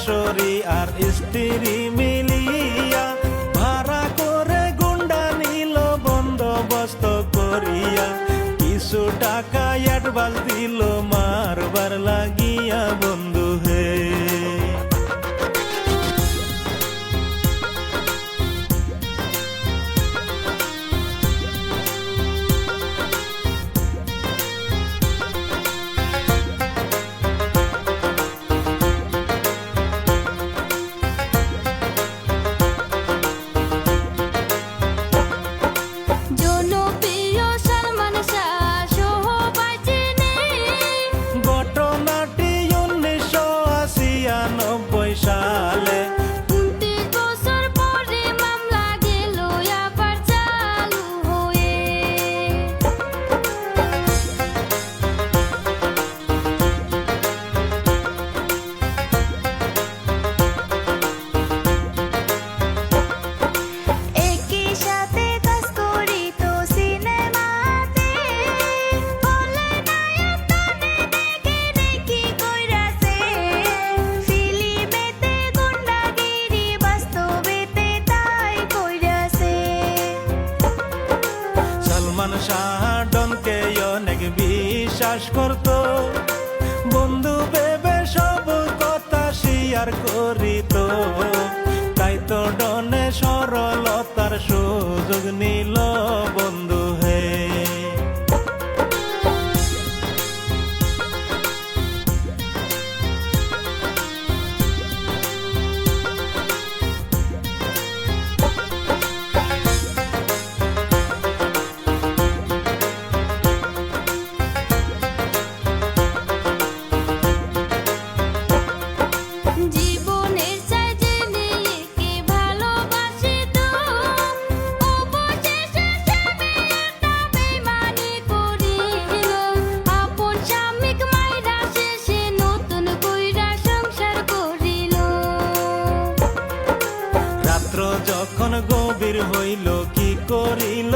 শাশুড়ি আর স্ত্রী মিলিয়া ভাড়া করে গুন্ডা নিল বন্দোবস্ত করিয়া। কিছু টাকা অ্যাডভান্স দিল মারবার লাগিয়া বন্ধু হে। সালে 29 বছর পরে মামলা গেল আবার চালু হয়ে। একই সাথে কাজ করি তো সিনেমাতে, বলে নায়ক তনে দেখে দেখি কইরাছে। ফিল্মেতে গুন্ডাগিরি, বাস্তবেতে তাই কইরাছে। সালমান শাহ ডনকে অনেক বিশ্বাস করত, বন্ধু ভেবে সব কথা শেয়ার করিত। তাই তো ডনে সরলতার সুযোগ নিল বন্ধু হে। জীবনের চাই জেনে একে ভালোবাসিত, অবশেষে স্বামী একটা বেইমানি করিল। আপন স্বামীক মাইরা শেষে নতুন কইরা সংসার করিল। রাত্র যখন গভীর হইল কি করিল